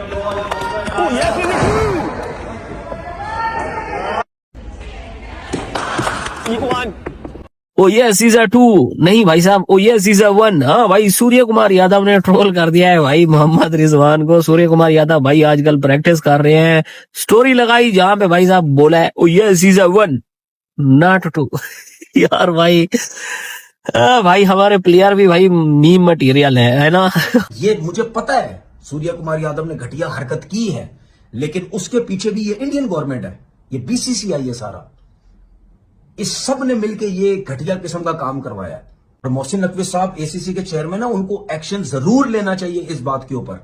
Oh yes, one. ओ ये scissor 2 नहीं भाई साहब, ओ ये सीजर 1। हाँ भाई, सूर्य कुमार यादव ने ट्रोल कर दिया है भाई मोहम्मद रिजवान को। सूर्य कुमार यादव भाई आजकल प्रैक्टिस कर रहे हैं, स्टोरी लगाई जहां पे भाई साहब बोला है ओ ये सीजर 1 नॉट 2। यार भाई, भाई हमारे प्लेयर भी भाई मीम मटेरियल है ना। ये मुझे पता है सूर्य कुमार यादव ने घटिया हरकत की है, लेकिन उसके पीछे भी ये इंडियन गवर्नमेंट है, ये बीसीसीआई है सारा, इस सब ने मिलकर ये घटिया किस्म का काम करवाया है। और मोहसिन नकवी साहब एसीसी के चेयरमैन है, उनको एक्शन जरूर लेना चाहिए इस बात के ऊपर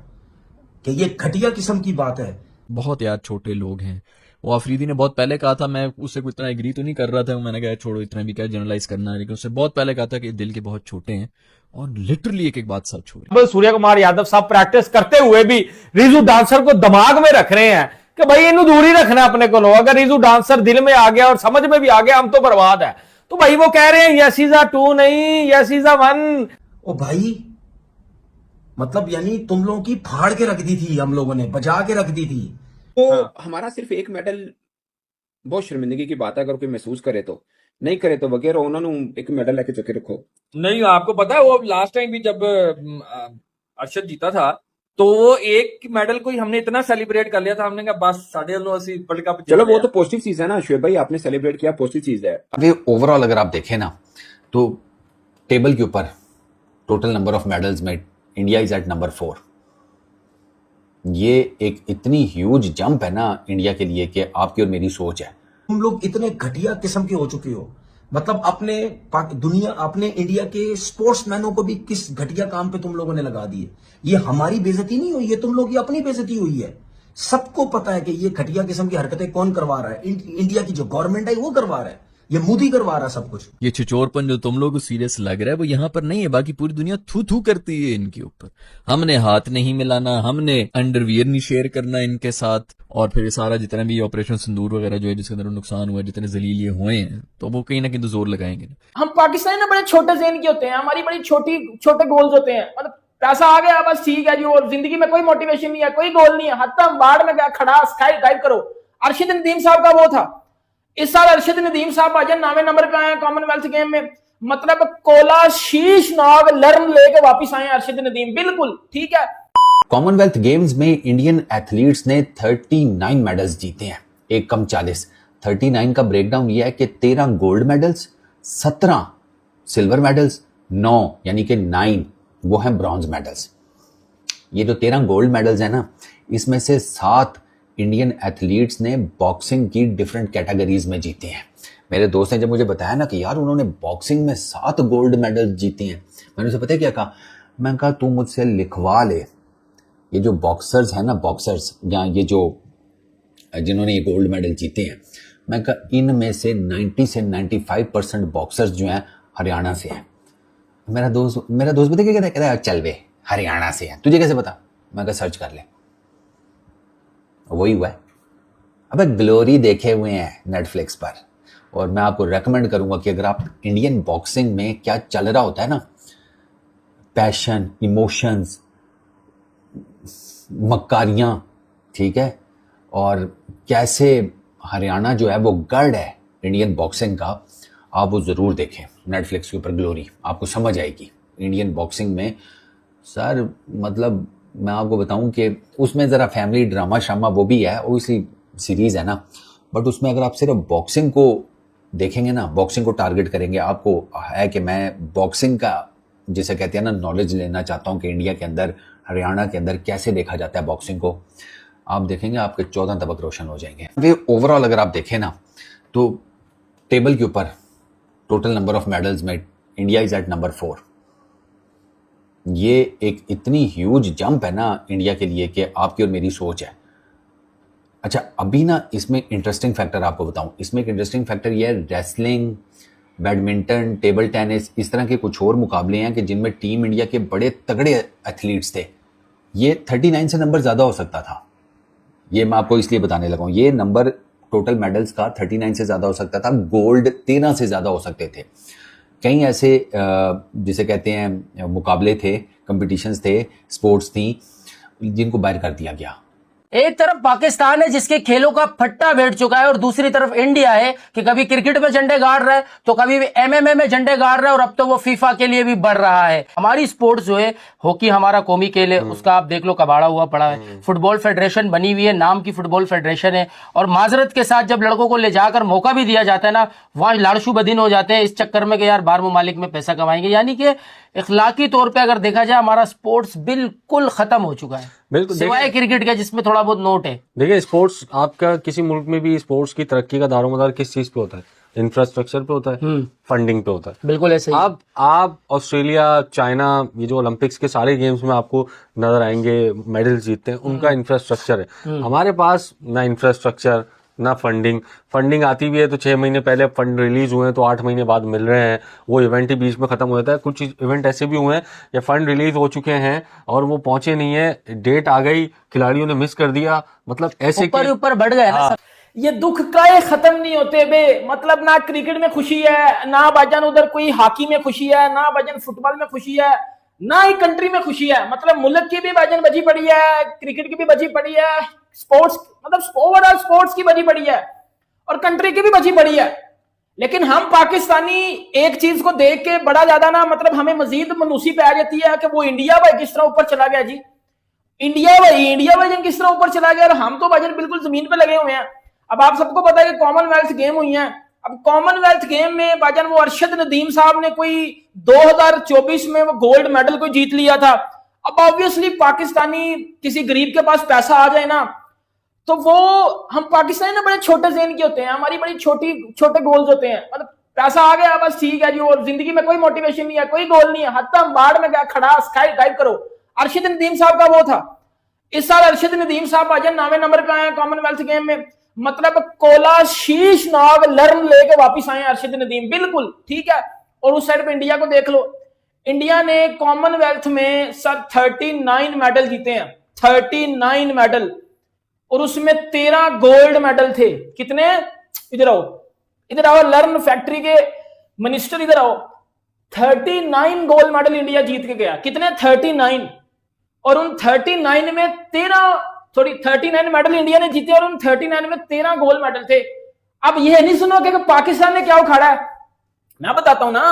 कि ये घटिया किस्म की बात है। बहुत यार छोटे लोग हैं। वो अफरीदी ने बहुत पहले कहा था, मैं उससे इतना एग्री तो नहीं कर रहा था, मैंने कहा छोड़ो इतना भी क्या जनरलाइज करना है, लेकिन उससे बहुत पहले कहा था कि दिल के बहुत छोटे हैं, और लिटरली एक एक बात सच हो रही है। सूर्य कुमार यादव साहब प्रैक्टिस करते हुए भी रिजू डांसर को दिमाग में रख रहे हैं कि भाई इन्हें दूरी रखना अपने को। अगर रिजू डांसर दिल में आ गया और समझ में भी आ गया, हम तो बर्बाद है। तो भाई वो कह रहे हैं यस इज अ 2 नहीं, यस इज अ 1। ओ भाई, मतलब यानी तुम लोगों की फाड़ के रख दी थी, हम लोगों ने बजा के रख दी थी। तो हमारा सिर्फ एक मेडल बहुत शर्मिंदगी की बात है, अगर कोई महसूस करे तो, नहीं करे तो वगैरह उन्होंने एक मेडल लेके चुके रखो। नहीं, आपको पता है वो लास्ट टाइम भी जब अर्शद जीता था तो वो एक मेडल को ही हमने इतना सेलिब्रेट कर लिया था, हमने कहा बस 89 वर्ल्ड कप। चलो वो तो पॉजिटिव चीज है ना शुएब भाई, आपने सेलिब्रेट किया, पॉजिटिव चीज है। अभी ओवरऑल अगर आप देखें ना, तो टेबल के ऊपर टोटल नंबर ऑफ मेडल्स में इंडिया इज एट नंबर 4। ये एक इतनी ह्यूज जंप है ना इंडिया के लिए कि आपकी और मेरी सोच है। तुम लोग इतने घटिया किस्म के हो चुके हो, मतलब अपने इंडिया के स्पोर्ट्समैनों को भी किस घटिया काम पे तुम लोगों ने लगा दिए। ये हमारी बेइज्जती नहीं हुई है, तुम लोग की अपनी बेइज्जती हुई है। सबको पता है कि ये घटिया किस्म की हरकतें कौन करवा रहा है, इंडिया की जो गवर्नमेंट है वो करवा रहा है, ये मोदी करवा रहा है सब कुछ। ये छिचोरपन जो तुम लोग को सीरियस लग रहा है वो यहाँ पर नहीं है, बाकी पूरी दुनिया थू थू करती है इनके ऊपर। हमने हाथ नहीं मिलाना, हमने अंडरवियर नहीं शेयर करना इनके साथ, और फिर सारा जितना भी ऑपरेशन सिंदूर वगैरह जो है जिसके अंदर नुकसान हुआ, जितने जलील ये हुए हैं, तो वो कहीं ना कहीं तो जोर लगाएंगे। हम पाकिस्तानी ना बड़े छोटे ज़हन के होते हैं, हमारी बड़ी छोटे गोल्स होते हैं। मतलब पैसा आ गया बस ठीक है जी, और जिंदगी में कोई मोटिवेशन नहीं है, कोई गोल नहीं है, हत्ता बाढ़ में गया खड़ा स्काई डाइव करो। अरशद नदीम साहब का वो था, इस साल अरशद नदीम साहब भाईजान 9वें नंबर पे आए कॉमनवेल्थ गेम में। मतलब कोला शीश नाग लर्न लेके वापस आए अरशद नदीम, बिल्कुल ठीक है। कॉमनवेल्थ गेम्स में इंडियन एथलीट्स ने 39 मेडल्स जीते हैं, एक कम 40। 39 का ब्रेकडाउन यह है कि 13 गोल्ड मेडल्स, 17 सिल्वर मेडल्स, 9 यानी कि 9 वो हैं ब्रॉन्ज मेडल्स। ये जो 13 गोल्ड मेडल्स हैं ना, इसमें से 7 इंडियन एथलीट्स ने बॉक्सिंग की डिफरेंट कैटेगरीज में जीते हैं। मेरे दोस्त ने जब मुझे बताया ना कि यार उन्होंने बॉक्सिंग में 7 गोल्ड मेडल जीते हैं, मैंने उसे पता है क्या कहा, मैं कहा तू मुझसे लिखवा ले, ये जो बॉक्सर्स हैं ना, बॉक्सर्स या ये जो जिन्होंने ये गोल्ड मेडल जीते हैं, मैं कहा इनमें से 90 से 95% बॉक्सर्स जो हैं हरियाणा से हैं। मेरा दोस्त पता क्या कहता है, चल वे हरियाणा से है, तुझे कैसे पता? मैं कहा सर्च कर ले, वही हुआ है। अबे ग्लोरी देखे हुए हैं नेटफ्लिक्स पर, और मैं आपको रेकमेंड करूंगा कि अगर आप इंडियन बॉक्सिंग में क्या चल रहा होता है ना, पैशन, इमोशंस, मक्कारियां, ठीक है, और कैसे हरियाणा जो है वो गढ़ है इंडियन बॉक्सिंग का, आप वो जरूर देखें नेटफ्लिक्स के ऊपर ग्लोरी, आपको समझ आएगी इंडियन बॉक्सिंग में। सर मतलब मैं आपको बताऊं कि उसमें ज़रा फैमिली ड्रामा शामा वो भी है, ओबियसली सीरीज़ है ना, बट उसमें अगर आप सिर्फ बॉक्सिंग को देखेंगे ना, बॉक्सिंग को टारगेट करेंगे, आपको है कि मैं बॉक्सिंग का जिसे कहते हैं ना नॉलेज लेना चाहता हूं कि इंडिया के अंदर, हरियाणा के अंदर कैसे देखा जाता है बॉक्सिंग को, आप देखेंगे आपके 14 तबक रोशन हो जाएंगे। वे ओवरऑल अगर आप देखें ना, तो टेबल के ऊपर टोटल नंबर ऑफ मेडल्स में इंडिया इज एट नंबर 4। ये एक इतनी ह्यूज जंप है ना इंडिया के लिए कि आपकी और मेरी सोच है। अच्छा, अभी ना इसमें इंटरेस्टिंग फैक्टर आपको बताऊं, इसमें एक इंटरेस्टिंग फैक्टर ये है, रेसलिंग, बैडमिंटन, टेबल टेनिस, इस तरह के कुछ और मुकाबले हैं कि जिनमें टीम इंडिया के बड़े तगड़े एथलीट्स थे। ये 39 से नंबर ज़्यादा हो सकता था, ये मैं आपको इसलिए बताने लगा हूँ। ये नंबर टोटल मेडल्स का 39 से ज़्यादा हो सकता था, गोल्ड 13 से ज़्यादा हो सकते थे। कई ऐसे जिसे कहते हैं मुकाबले थे, कंपटीशंस थे, स्पोर्ट्स थी, जिनको बाहर कर दिया गया। एक तरफ पाकिस्तान है जिसके खेलों का फट्टा बैठ चुका है और दूसरी तरफ इंडिया है कि कभी क्रिकेट में झंडे गाड़ रहा है तो कभी भी एमएमए में झंडे गाड़ रहा है और अब तो वो फीफा के लिए भी बढ़ रहा है। हमारी स्पोर्ट्स जो है, हॉकी हमारा कौमी खेल है, उसका आप देख लो कबाड़ा हुआ पड़ा है। फुटबॉल फेडरेशन बनी हुई है, नाम की फुटबॉल फेडरेशन है, और माजरत के साथ जब लड़कों को ले जाकर मौका भी दिया जाता है ना, वहां लाड़शू बदीन हो जाते हैं इस चक्कर में कि यार बाहर ममालिक में पैसा कमाएंगे। यानी कि इखलाकी तौर पे अगर देखा जाए हमारा स्पोर्ट्स बिल्कुल खत्म हो चुका है, बिल्कुल। सिवाय क्रिकेट के जिसमें थोड़ा बहुत नोट है। देखिए, स्पोर्ट्स आपका किसी मुल्क में भी स्पोर्ट्स की तरक्की का दारोमदार किस चीज पे होता है? इंफ्रास्ट्रक्चर पे होता है, फंडिंग पे होता है। बिल्कुल ऐसे ही। अब आप ऑस्ट्रेलिया, चाइना, ये जो ओलंपिक्स के सारे गेम्स में आपको नजर आएंगे मेडल जीतते हैं, उनका इंफ्रास्ट्रक्चर है। हमारे पास ना इंफ्रास्ट्रक्चर ना फंडिंग आती भी है तो 6 महीने पहले फंड रिलीज हुए हैं तो 8 महीने बाद मिल रहे हैं। वो इवेंट ही बीच में खत्म हो जाता है। कुछ इवेंट ऐसे भी हुए हैं या फंड रिलीज हो चुके हैं और वो पहुंचे नहीं है, डेट आ गई, खिलाड़ियों ने मिस कर दिया, मतलब ऐसे ऊपर बढ़ गए ना। ये दुख का खत्म नहीं होते बे। मतलब ना क्रिकेट में खुशी है, ना भाईजान उधर कोई हॉकी में खुशी है, ना भाईजान फुटबॉल में खुशी है, ना ही कंट्री में खुशी है। मतलब मुल्क की भी भाईजान बची पड़ी है, क्रिकेट की भी बची पड़ी है, स्पोर्ट्स मतलब ओवरऑल स्पोर्ट्स की बची पड़ी है और कंट्री की भी बची पड़ी है। लेकिन हम पाकिस्तानी एक चीज को देख के बड़ा ज्यादा ना, मतलब हमें मजीद मनूसी पे आ जाती है कि वो इंडिया भाई किस तरह ऊपर चला गया जी। इंडिया भाई किस तरह ऊपर चला गया और हम तो भाईजान बिल्कुल जमीन पे लगे हुए हैं। अब आप सबको पता है कि कॉमनवेल्थ गेम हुई हैं। अब कॉमनवेल्थ गेम में भाईजान वो अरशद नदीम साहब ने कोई 2024 में वो गोल्ड मेडल कोई जीत लिया था। अब ऑब्वियसली पाकिस्तानी किसी गरीब के पास पैसा आ जाए ना तो वो, हम पाकिस्तानी ना बड़े छोटे ज़हन के होते हैं, हमारी बड़ी छोटे गोल्स होते हैं। मतलब पैसा आ गया बस ठीक है जी, और जिंदगी में कोई मोटिवेशन नहीं है, कोई गोल नहीं है, हत्तम बाढ़ में गया खड़ा स्काई डाइव करो। अरशद नदीम साहब का वो था। इस साल अरशद नदीम साहब भाईजान 9वें नंबर पे आए कॉमनवेल्थ गेम में। मतलब कोला शीश नाग लर्न लेके वापिस आए अरशद नदीम, बिल्कुल ठीक है। और उस साइड पे इंडिया को देख लो, इंडिया ने कॉमनवेल्थ में सर 39 मेडल जीते हैं, 39 मेडल, और उसमें 13 गोल्ड मेडल थे। कितने? इधर आओ लर्न फैक्ट्री के मिनिस्टर, इधर आओ। 39 गोल्ड मेडल इंडिया जीत के गया। कितने? 39। और उन 39 में 39 मेडल इंडिया ने जीते और उन 39 में 13 गोल्ड मेडल थे। अब यह नहीं सुनो कि पाकिस्तान ने क्या उखाड़ा है। मैं बताता हूं ना,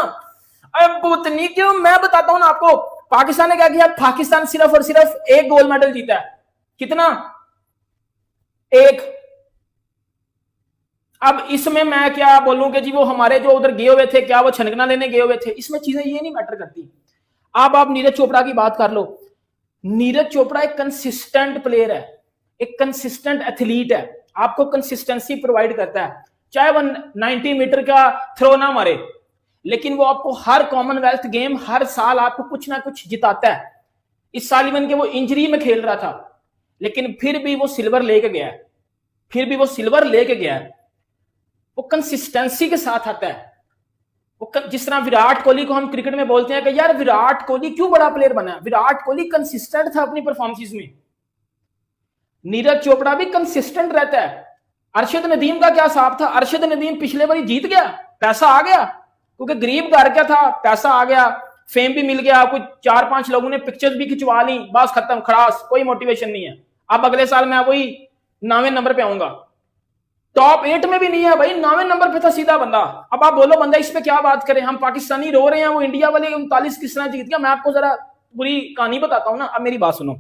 अब उतनी क्यों, मैं बताता हूं ना आपको पाकिस्तान ने क्या किया। पाकिस्तान सिर्फ और सिर्फ एक गोल्ड मेडल जीता है। कितना? एक। अब इसमें मैं क्या बोलूं कि जी वो हमारे जो उधर गए हुए थे, क्या वो छनकना लेने गए हुए थे? इसमें चीजें ये नहीं मैटर करती। अब आप नीरज चोपड़ा की बात कर लो। नीरज चोपड़ा एक कंसिस्टेंट प्लेयर है, एक कंसिस्टेंट एथलीट है, आपको कंसिस्टेंसी प्रोवाइड करता है। चाहे वो 90 मीटर का थ्रो ना मारे, लेकिन वो आपको हर कॉमनवेल्थ गेम हर साल आपको कुछ ना कुछ जिताता है। इस साल इवन के वो इंजरी में खेल रहा था, लेकिन फिर भी वो सिल्वर लेके गया है। वो कंसिस्टेंसी के साथ आता है। वो जिस तरह विराट कोहली को हम क्रिकेट में बोलते हैं कि यार विराट कोहली क्यों बड़ा प्लेयर बना? विराट कोहली कंसिस्टेंट था अपनी परफॉर्मेंस में। नीरज चोपड़ा भी कंसिस्टेंट रहता है। अरशद नदीम का क्या हिसाब था? अरशद नदीम पिछले बार जीत गया, पैसा आ गया, क्योंकि गरीब घर का था, पैसा आ गया, फेम भी मिल गया, कुछ 4-5 लोगों ने पिक्चर्स भी खिंचवा ली, बस खत्म, खड़ास, कोई मोटिवेशन नहीं है। अब अगले साल मैं वही 9वें नंबर पे आऊंगा। टॉप 8 में भी नहीं है भाई, 9वें नंबर पे था सीधा बंदा। अब आप बोलो बंदा इस पे क्या बात करें? हम पाकिस्तानी रो रहे हैं, वो इंडिया वाले 39 किस तरह जीत गया। मैं आपको जरा पूरी कहानी बताता हूं ना। अब मेरी बात सुनो।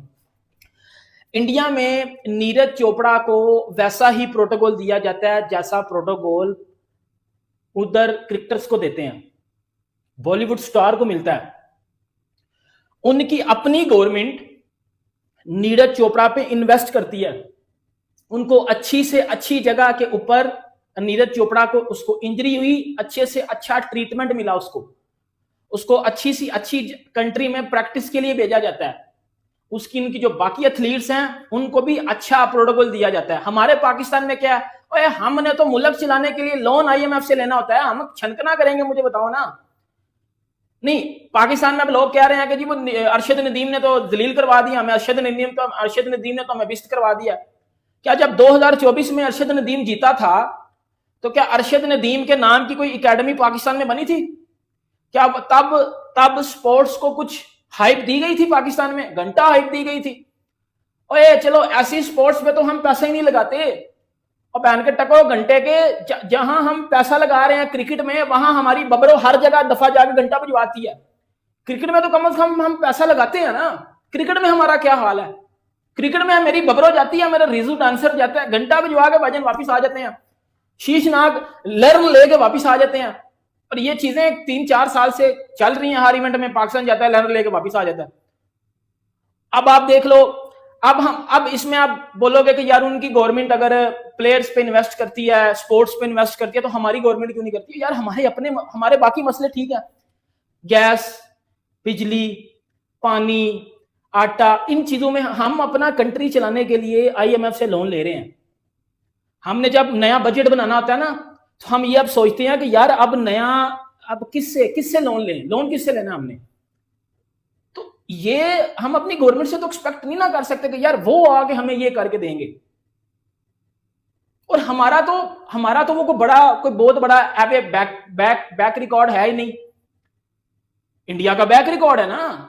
इंडिया में नीरज चोपड़ा को वैसा ही प्रोटोकॉल दिया जाता है जैसा प्रोटोकॉल उधर क्रिकेटर्स को देते हैं, बॉलीवुड स्टार को मिलता है। उनकी अपनी गवर्नमेंट नीरज चोपड़ा पे इन्वेस्ट करती है। उनको अच्छी से अच्छी जगह के ऊपर, नीरज चोपड़ा को, उसको इंजरी हुई, अच्छे से अच्छा ट्रीटमेंट मिला, उसको अच्छी सी अच्छी कंट्री में प्रैक्टिस के लिए भेजा जाता है। उसकी उनकी जो बाकी एथलीट्स हैं उनको भी अच्छा प्रोटोकॉल दिया जाता है। हमारे पाकिस्तान में क्या है, ओए हमने तो मुल्क चलाने के लिए लोन IMF से लेना होता है, हम छनकना करेंगे, मुझे बताओ ना। नहीं, पाकिस्तान में अब लोग कह रहे हैं कि जी वो अरशद नदीम ने तो जलील करवा दिया हमें, अरशद नदीम ने तो हमें बिस्त करवा दिया। क्या जब 2024 में अरशद नदीम जीता था तो क्या अरशद नदीम के नाम की कोई एकेडमी पाकिस्तान में बनी थी? क्या तब स्पोर्ट्स को कुछ हाइप दी गई थी? पाकिस्तान में घंटा हाइप दी गई थी। ओए चलो ऐसी स्पोर्ट्स पे तो हम पैसा ही नहीं लगाते, और बहन के टको घंटे के जहां हम पैसा लगा रहे हैं क्रिकेट में, वहां हमारी बबरो हर जगह दफा जाके घंटा बजवाती है। क्रिकेट में तो कम से कम हम पैसा लगाते हैं ना। क्रिकेट में हमारा क्या हाल है? क्रिकेट में मेरी बबरो जाती है, मेरा रिजू डांसर जाता है, घंटा बजवा के भजन वापिस आ जाते हैं, शीशनाग लर्न लेके वापिस आ जाते हैं। और ये चीजें 3-4 साल से चल रही हैं। हर इवेंट में पाकिस्तान जाता है, लर्न लेके वापिस आ जाता है। अब आप देख लो, अब इसमें आप बोलोगे कि यार उनकी गवर्नमेंट अगर प्लेयर्स पे इन्वेस्ट करती है, स्पोर्ट्स पे इन्वेस्ट करती है, तो हमारी गवर्नमेंट क्यों नहीं करती है? यार हमारे बाकी मसले ठीक है, गैस, बिजली, पानी, आटा, इन चीजों में हम अपना कंट्री चलाने के लिए IMF से लोन ले रहे हैं। हमने जब नया बजट बनाना होता है ना, तो हम ये अब सोचते हैं कि यार अब किससे लोन लें, लोन किससे लेना हमने। तो ये हम अपनी गवर्नमेंट से तो एक्सपेक्ट नहीं ना कर सकते कि यार वो आके हमें ये करके देंगे। और हमारा तो वो कोई बहुत बड़ा बैक रिकॉर्ड है ही नहीं। इंडिया का बैक रिकॉर्ड है ना।